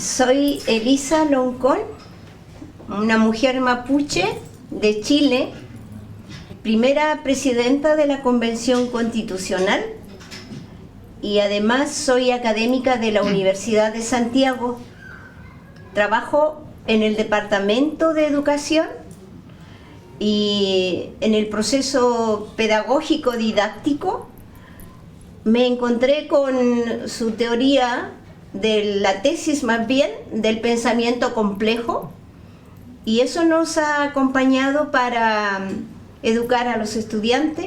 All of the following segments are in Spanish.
Soy Elisa Loncón, una mujer mapuche de Chile, primera presidenta de la Convención Constitucional, y además soy académica de la Universidad de Santiago. Trabajo en el Departamento de Educación y en el proceso pedagógico didáctico. Me encontré con su teoría de la tesis, más bien, del pensamiento complejo, y eso nos ha acompañado para educar a los estudiantes.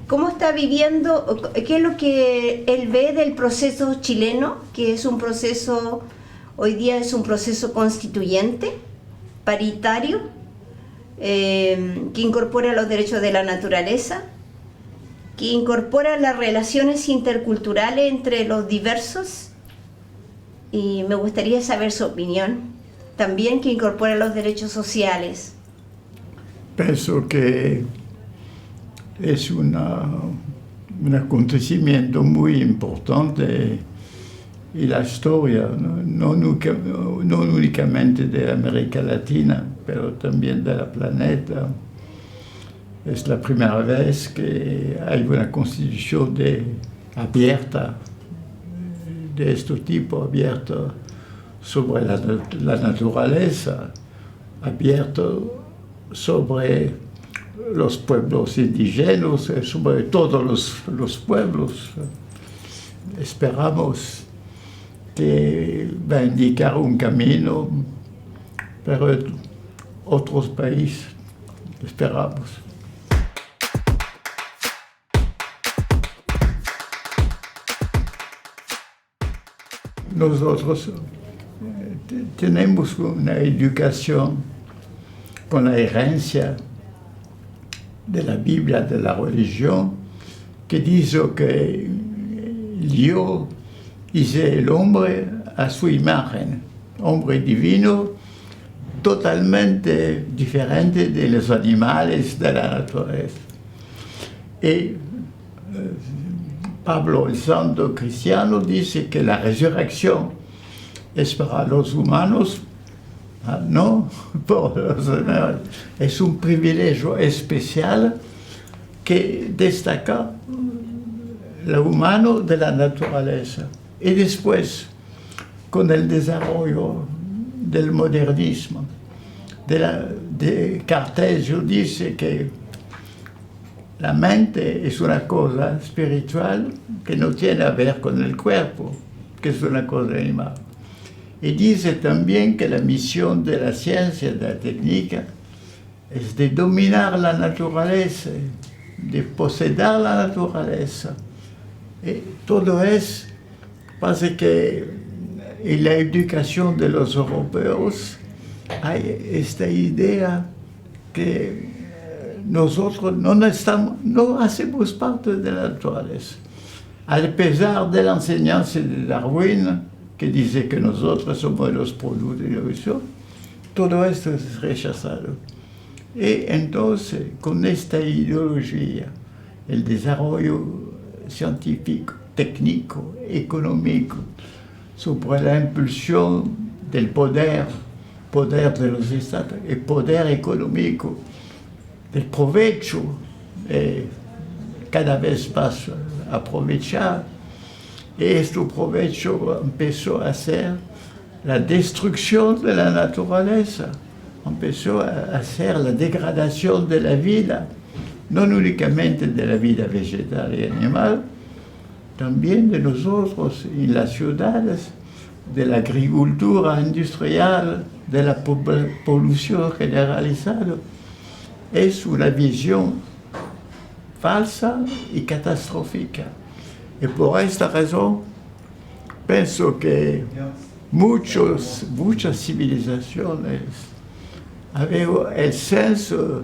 ¿Cómo está viviendo? ¿Qué es lo que él ve del proceso chileno? Que es un proceso, hoy día es un proceso constituyente, paritario, que incorpora los derechos de la naturaleza, que incorpora las relaciones interculturales entre los diversos, y me gustaría saber su opinión. También que incorpora los derechos sociales. Pienso que es un acontecimiento muy importante en la historia, no únicamente de América Latina, pero también del planeta. Es la primera vez que hay una constitución abierta, de este tipo, abierta sobre la naturaleza, abierto sobre los pueblos indígenas, sobre todos los pueblos. Esperamos que va a indicar un camino para otros países. Esperamos. Nosotros tenemos una educación con la herencia de la Biblia, de la religión, que dice que Dios hizo el hombre a su imagen, hombre divino, totalmente diferente de los animales de la naturaleza. Y Pablo el Santo cristiano dice que la resurrección es para los humanos, no para los animales. Es un privilegio especial que destaca lo humano de la naturaleza. Y después, con el desarrollo del modernismo, de Cartesio dice que la mente es una cosa espiritual que no tiene a ver con el cuerpo, que es una cosa animal. Y dice también que la misión de la ciencia, de la técnica, es de dominar la naturaleza, de poseer la naturaleza. Y todo es, pasa que en la educación de los europeos hay esta idea que nosotros no hacemos parte de la naturaleza. A pesar de la enseñanza de Darwin, que dice que nosotros somos los productos de la evolución, todo esto es rechazado. Y entonces, con esta ideología, el desarrollo científico, técnico, económico, sobre la impulsión del poder de los estados, el poder económico, del provecho, cada vez más aprovechar. Y este provecho empezó a ser la destrucción de la naturaleza, empezó a hacer la degradación de la vida, no únicamente de la vida vegetal y animal, también de nosotros en las ciudades, de la agricultura industrial, de la polución generalizada. Es una visión falsa y catastrófica. Y por esta razón, pienso que muchas civilizaciones habían el senso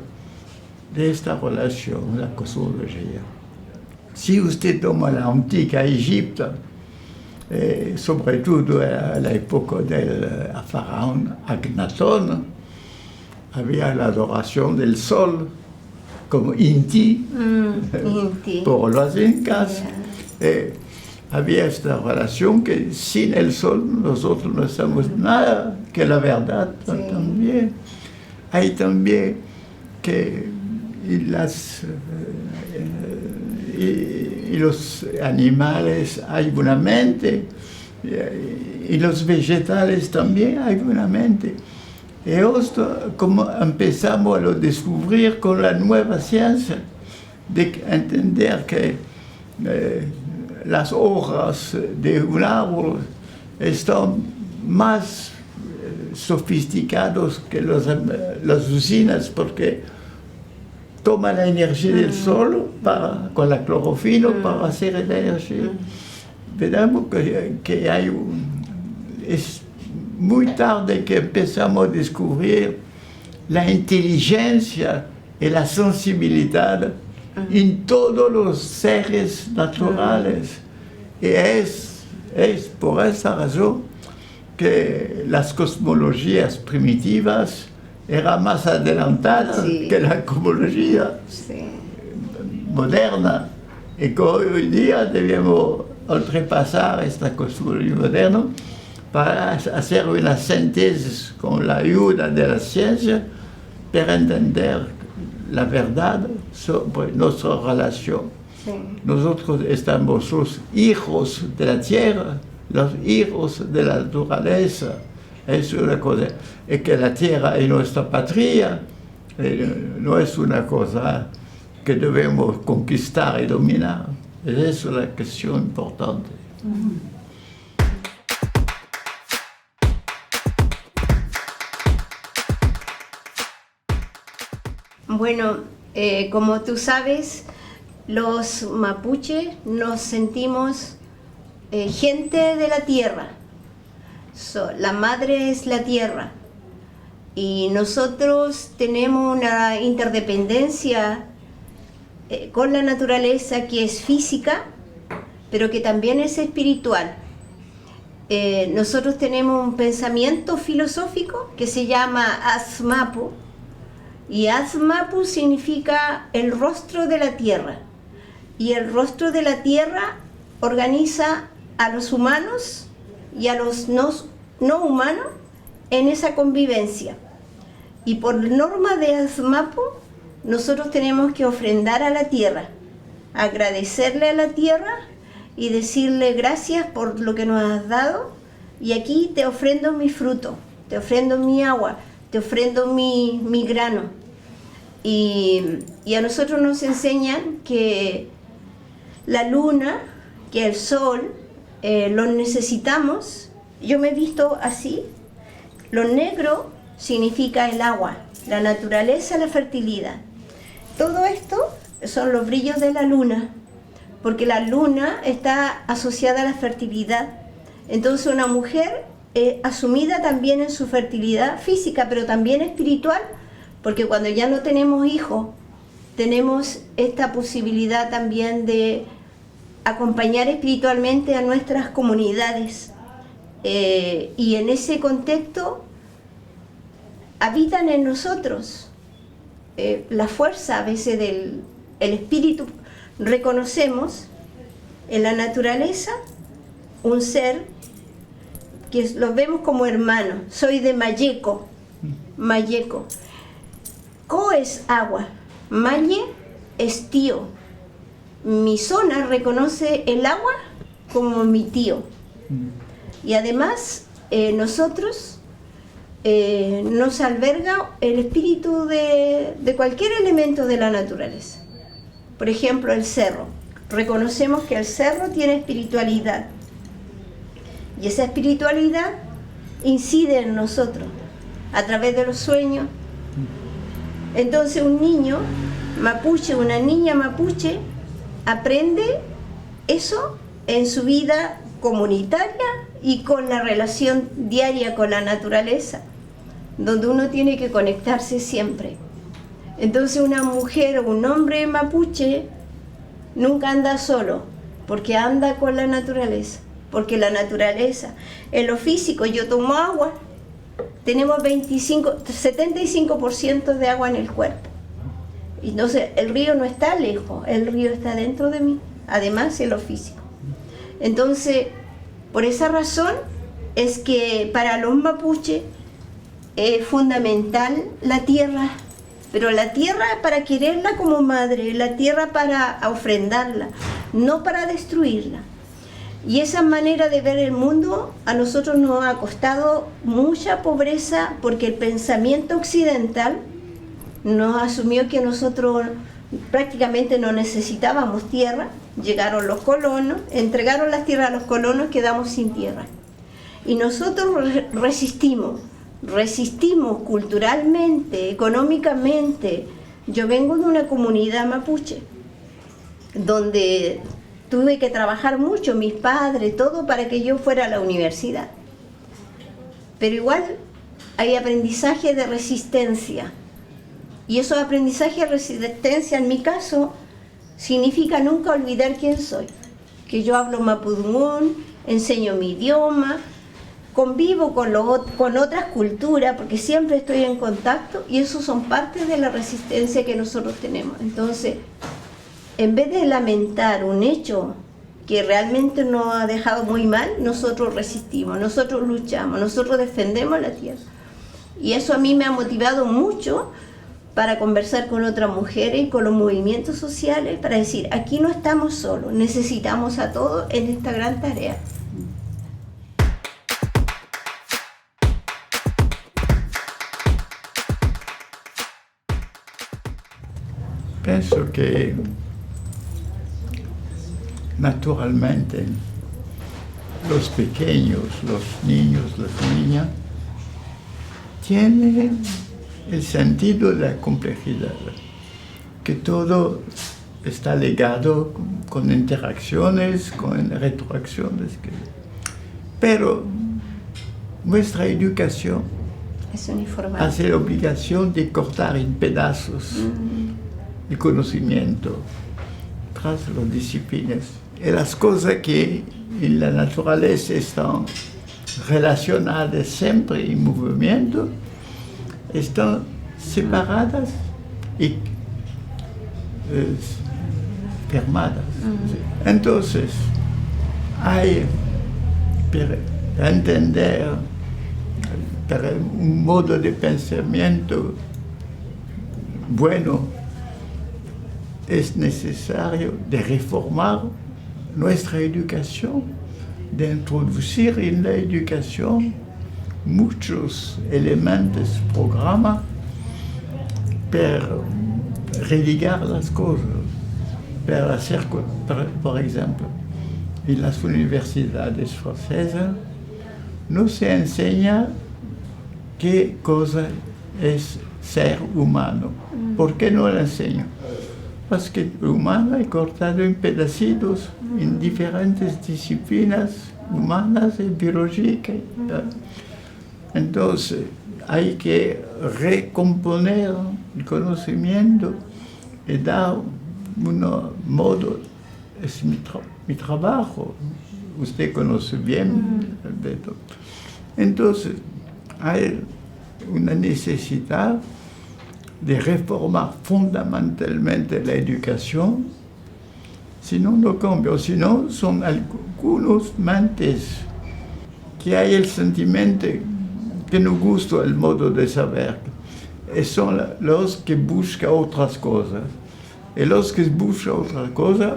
de esta relación, la cosmología. Si usted toma la antigua Egipto, sobre todo a la época del faraón Akhenatón, había la adoración del sol como Inti, por los incas. había esta relación que sin el sol nosotros no somos nada, que la verdad también. Hay también que los animales hay una mente, y los vegetales también hay una mente. Y esto como empezamos a lo descubrir con la nueva ciencia, de entender que las hojas de un árbol están más sofisticados que las usinas, porque toman la energía del sol con la clorofila para hacer la energía. Veremos que hay es muy tarde que empezamos a descubrir la inteligencia y la sensibilidad en todos los seres naturales. Y es por esa razón que las cosmologías primitivas eran más adelantadas que la cosmología moderna. Y que hoy día debemos ultrapasar esta cosmología moderna para hacer una síntesis con la ayuda de la ciencia para entender la verdad sobre nuestra relación. Nosotros estamos los hijos de la tierra, los hijos de la naturaleza. Es una cosa, y que la tierra es nuestra patria, no es una cosa que debemos conquistar y dominar. Esa es la cuestión importante. Bueno, como tú sabes, los mapuches nos sentimos gente de la tierra. La madre es la tierra y nosotros tenemos una interdependencia con la naturaleza que es física, pero que también es espiritual. Nosotros tenemos un pensamiento filosófico que se llama Azmapu, y Azmapu significa el rostro de la tierra, y el rostro de la tierra organiza a los humanos y a los no humanos en esa convivencia. Y por norma de Azmapu, nosotros tenemos que ofrendar a la tierra, agradecerle a la tierra y decirle gracias por lo que nos has dado, y aquí te ofrendo mi fruto, te ofrendo mi agua, te ofrendo mi grano. Y a nosotros nos enseñan que la luna, que el sol, los necesitamos. Yo me he visto así. Lo negro significa el agua, la naturaleza, la fertilidad. Todo esto son los brillos de la luna, porque la luna está asociada a la fertilidad. Entonces una mujer asumida también en su fertilidad física, pero también espiritual, porque cuando ya no tenemos hijos, tenemos esta posibilidad también de acompañar espiritualmente a nuestras comunidades. Y en ese contexto habitan en nosotros la fuerza a veces del espíritu. Reconocemos en la naturaleza un ser que los vemos como hermanos. Soy de Mayeco. Co es agua, Maye es tío. Mi zona reconoce el agua como mi tío. Y además nosotros nos alberga el espíritu de cualquier elemento de la naturaleza. Por ejemplo, el cerro. Reconocemos que el cerro tiene espiritualidad. Y esa espiritualidad incide en nosotros a través de los sueños. Entonces un niño mapuche, una niña mapuche, aprende eso en su vida comunitaria y con la relación diaria con la naturaleza, donde uno tiene que conectarse siempre. Entonces una mujer o un hombre mapuche nunca anda solo, porque anda con la naturaleza, porque la naturaleza, en lo físico, yo tomo agua, tenemos 75% de agua en el cuerpo. Y entonces el río no está lejos, el río está dentro de mí, además en lo físico. Entonces, por esa razón es que para los mapuches es fundamental la tierra, pero la tierra para quererla como madre, la tierra para ofrendarla, no para destruirla. Y esa manera de ver el mundo a nosotros nos ha costado mucha pobreza, porque el pensamiento occidental nos asumió que nosotros prácticamente no necesitábamos tierra. Llegaron los colonos, entregaron las tierras a los colonos, quedamos sin tierra. Y nosotros resistimos culturalmente, económicamente. Yo vengo de una comunidad mapuche, donde tuve que trabajar mucho, mis padres, todo, para que yo fuera a la universidad. Pero igual hay aprendizaje de resistencia. Y esos aprendizajes de resistencia, en mi caso, significa nunca olvidar quién soy. Que yo hablo mapudungún, enseño mi idioma, convivo con otras culturas, porque siempre estoy en contacto, y eso son partes de la resistencia que nosotros tenemos. Entonces, en vez de lamentar un hecho que realmente nos ha dejado muy mal, nosotros resistimos, nosotros luchamos, nosotros defendemos la tierra. Y eso a mí me ha motivado mucho para conversar con otras mujeres y con los movimientos sociales, para decir, aquí no estamos solos, necesitamos a todos en esta gran tarea. Pienso que naturalmente los pequeños, los niños, las niñas, tienen el sentido de la complejidad, que todo está ligado con interacciones, con retroacciones. Pero nuestra educación hace la obligación de cortar en pedazos el conocimiento tras las disciplinas. Y las cosas que en la naturaleza están relacionadas siempre en movimiento, están separadas y firmadas. Entonces, hay, para entender para un modo de pensamiento bueno, es necesario de reformar nuestra educación, de introducir en la educación muchos elementos, programas, para religar las cosas, para hacer, por ejemplo, en las universidades francesas no se enseña qué cosa es ser humano. ¿Por qué no lo enseño? Porque el humano es cortado en pedacitos en diferentes disciplinas humanas y biológicas. Entonces, hay que recomponer el conocimiento y dar un modo. Es mi trabajo. Usted conoce bien. Entonces, hay una necesidad de reformar fundamentalmente la educación, si no, no cambia. Si no, son algunos mentes que hay el sentimiento que no gusta el modo de saber, y son los que buscan otras cosas. Y los que buscan otras cosas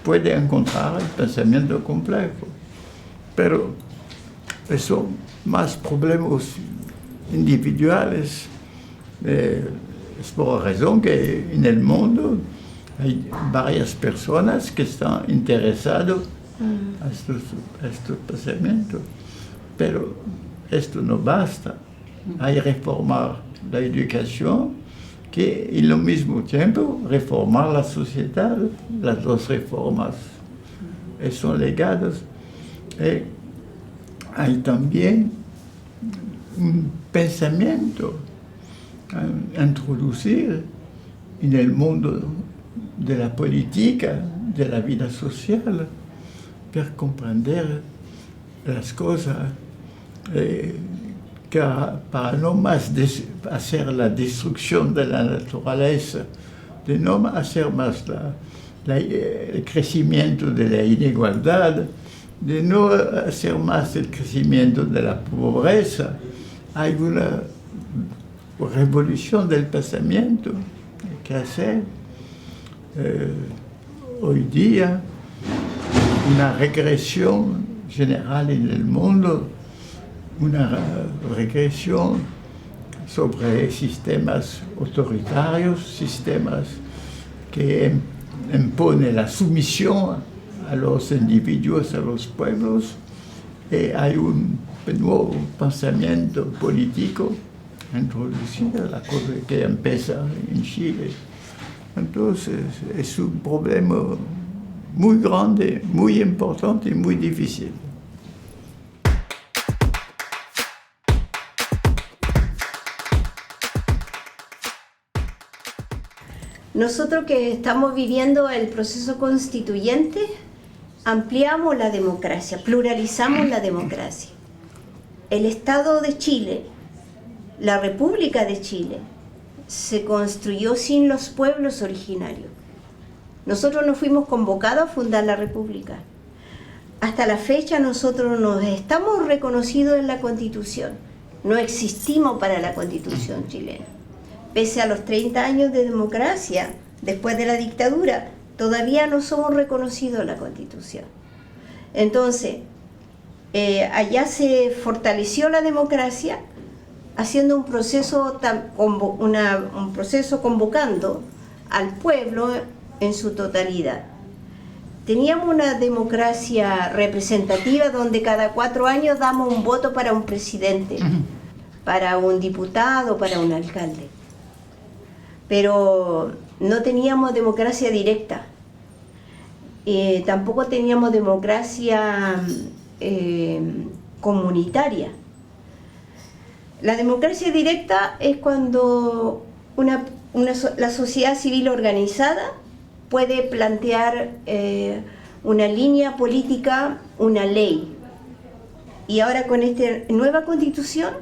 pueden encontrar el pensamiento complejo. Pero son más problemas individuales. Es por la razón que en el mundo hay varias personas que están interesadas en estos pensamientos. Pero esto no basta. Hay que reformar la educación, que en lo mismo tiempo reformar la sociedad. Las dos reformas son ligadas. Hay también un pensamiento a introducir en el mundo de la política, de la vida social, para comprender las cosas, para no más hacer la destrucción de la naturaleza, de no hacer más el crecimiento de la inigualdad, de no hacer más el crecimiento de la pobreza, hay una revolución del pensamiento que hacer. Hoy día, una regresión general en el mundo, una regresión sobre sistemas autoritarios, sistemas que imponen la sumisión a los individuos, a los pueblos, y hay un nuevo pensamiento político introducido, la cosa que empieza en Chile. Entonces, es un problema muy grande, muy importante y muy difícil. Nosotros que estamos viviendo el proceso constituyente, ampliamos la democracia, pluralizamos la democracia. El Estado de Chile, la República de Chile, se construyó sin los pueblos originarios. Nosotros no fuimos convocados a fundar la República. Hasta la fecha nosotros no estamos reconocidos en la Constitución. No existimos para la Constitución chilena. Pese a los 30 años de democracia, después de la dictadura, todavía no somos reconocidos en la Constitución. Entonces, allá se fortaleció la democracia haciendo un proceso convocando al pueblo en su totalidad. Teníamos una democracia representativa donde cada 4 años damos un voto para un presidente, para un diputado, para un alcalde. Pero no teníamos democracia directa. Tampoco teníamos democracia comunitaria. La democracia directa es cuando la sociedad civil organizada puede plantear una línea política, una ley. Y ahora con esta nueva constitución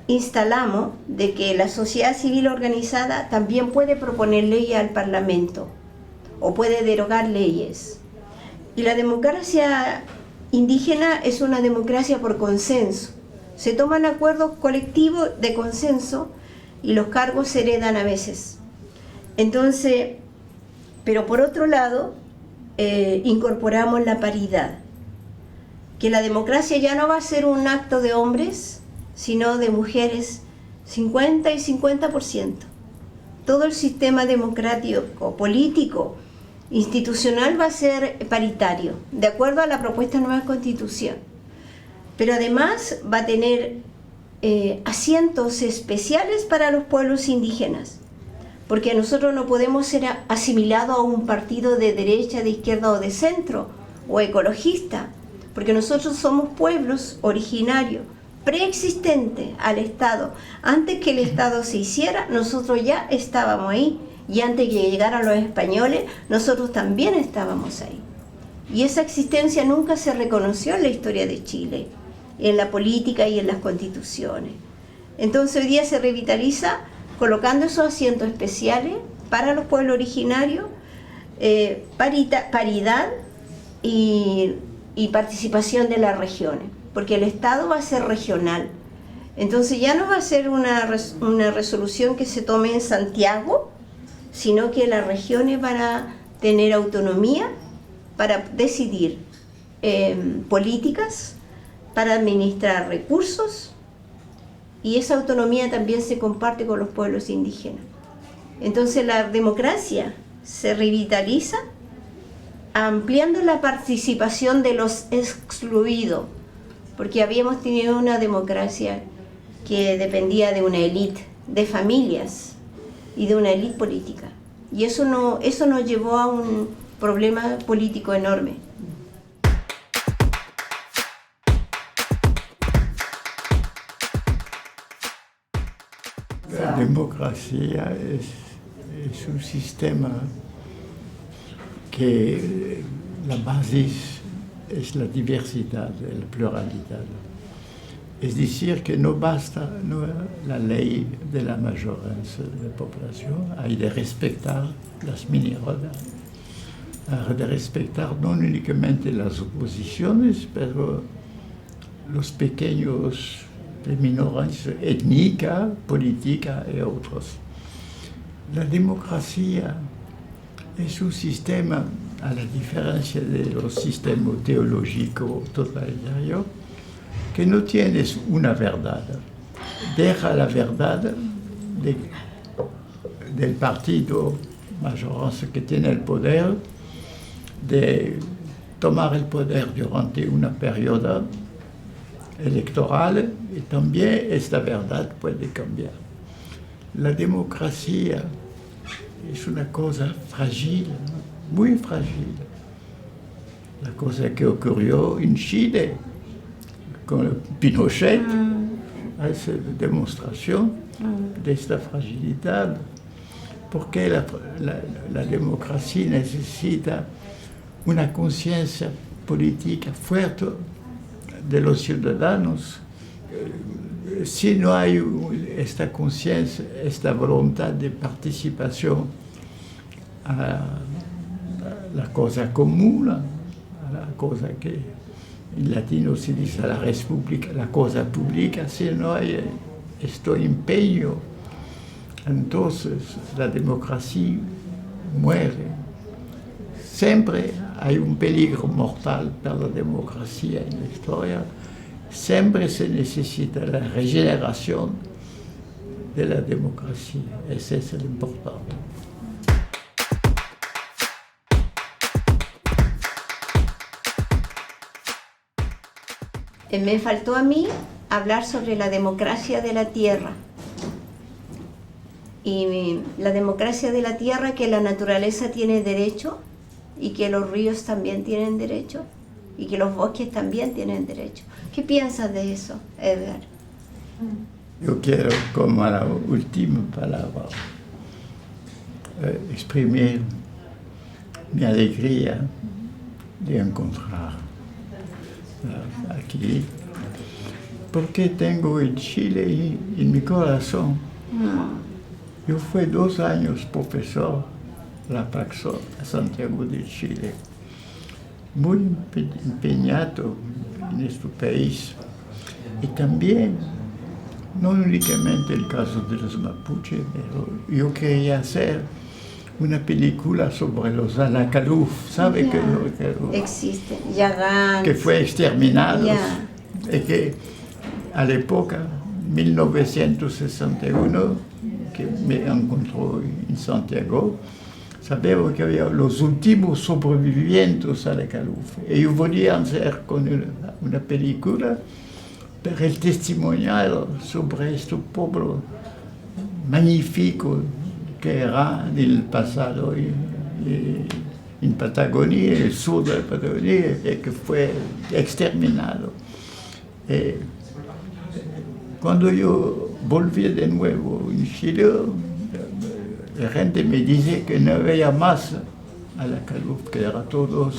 instalamos de que la sociedad civil organizada también puede proponer leyes al Parlamento o puede derogar leyes. Y la democracia indígena es una democracia por consenso. Se toman acuerdos colectivos de consenso y los cargos se heredan a veces. Entonces, pero por otro lado, incorporamos la paridad, que la democracia ya no va a ser un acto de hombres, sino de mujeres, 50 y 50%. Todo el sistema democrático, político, institucional va a ser paritario, de acuerdo a la propuesta de nueva constitución. Pero además va a tener asientos especiales para los pueblos indígenas, porque nosotros no podemos ser asimilados a un partido de derecha, de izquierda o de centro, o ecologista, porque nosotros somos pueblos originarios, preexistentes al Estado. Antes que el Estado se hiciera, nosotros ya estábamos ahí, y antes que llegaran los españoles, nosotros también estábamos ahí. Y esa existencia nunca se reconoció en la historia de Chile, en la política y en las constituciones. Entonces hoy día se revitaliza colocando esos asientos especiales para los pueblos originarios, paridad y participación de las regiones, porque el Estado va a ser regional. Entonces ya no va a ser una resolución que se tome en Santiago, sino que las regiones van a tener autonomía para decidir políticas, para administrar recursos, y esa autonomía también se comparte con los pueblos indígenas. Entonces la democracia se revitaliza ampliando la participación de los excluidos, porque habíamos tenido una democracia que dependía de una élite, de familias y de una élite política. Y eso nos llevó a un problema político enorme. La democracia es un sistema que la base es la diversidad, la pluralidad. Es decir, que no basta la ley de la mayoría de la población, hay de respetar las minorías. de respetar no únicamente las oposiciones, pero los pequeños de minoranza étnica, política y otros. La democracia es un sistema, a la diferencia de los sistemas teológicos totalitarios, que no tienes una verdad. Deja la verdad del partido mayoritario que tiene el poder de tomar el poder durante una periodo electoral, y también esta verdad puede cambiar. La democracia es una cosa frágil, muy frágil. La cosa que ocurrió en Chile con Pinochet es una demostración de esta fragilidad, porque la democracia necesita una conciencia política fuerte de los ciudadanos. Si no hay esta conciencia, esta voluntad de participación a la cosa común, a la cosa que en latino se dice la res pública, la cosa pública, si no hay este empeño, entonces la democracia muere. Siempre hay un peligro mortal para la democracia en la historia. Siempre se necesita la regeneración de la democracia. Ese es lo importante. Me faltó a mí hablar sobre la democracia de la tierra. Y la democracia de la tierra, que la naturaleza tiene derecho, y que los ríos también tienen derecho, y que los bosques también tienen derecho. ¿Qué piensas de eso, Edgar? Yo quiero, como la última palabra, exprimir mi alegría de encontrar aquí, porque tengo el Chile en mi corazón. Yo fui 2 años profesor la Paxo a Santiago de Chile, muy empeñado en este país. Y también, no únicamente el caso de los mapuches, pero yo quería hacer una película sobre los Alacaluf, ¿sabe qué es lo que existe? Yagán. Que fue exterminado. Y que a la época, 1961, que me encontró en Santiago, sabemos que había los últimos sobrevivientes a la Caluf. Ellos podían hacer con una película, pero el testimonial sobre este pueblo magnífico que era del pasado en Patagonia, el sur de la Patagonia, y que fue exterminado. Cuando yo volví de nuevo en Chile, la gente me dice que no había más a la Caluf, que eran todos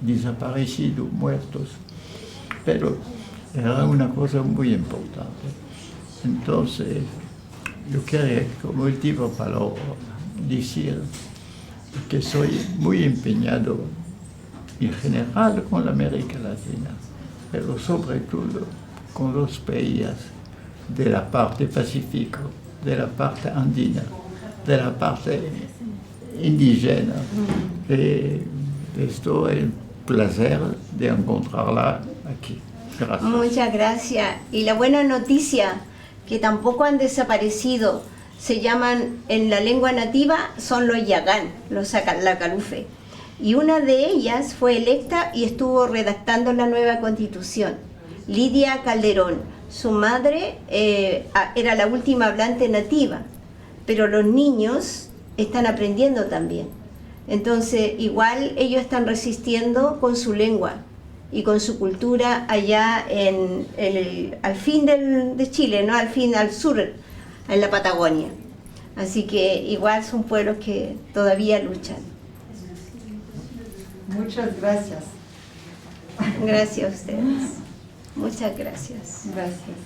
desaparecidos, muertos. Pero era una cosa muy importante. Entonces, yo quería, como última palabra, decir que soy muy empeñado en general con la América Latina, pero sobre todo con los países de la parte pacífica, de la parte andina, de la parte indígena. Esto es el placer de encontrarla aquí. Gracias. Muchas gracias. Y la buena noticia, que tampoco han desaparecido, se llaman en la lengua nativa, son los Yagán, los Lacalufe. Y una de ellas fue electa y estuvo redactando la nueva constitución, Lidia Calderón. Su madre era la última hablante nativa, pero los niños están aprendiendo también. Entonces, igual ellos están resistiendo con su lengua y con su cultura allá al fin de Chile, ¿no? Al sur, en la Patagonia. Así que igual son pueblos que todavía luchan. Muchas gracias. Gracias a ustedes. Muchas gracias. Gracias.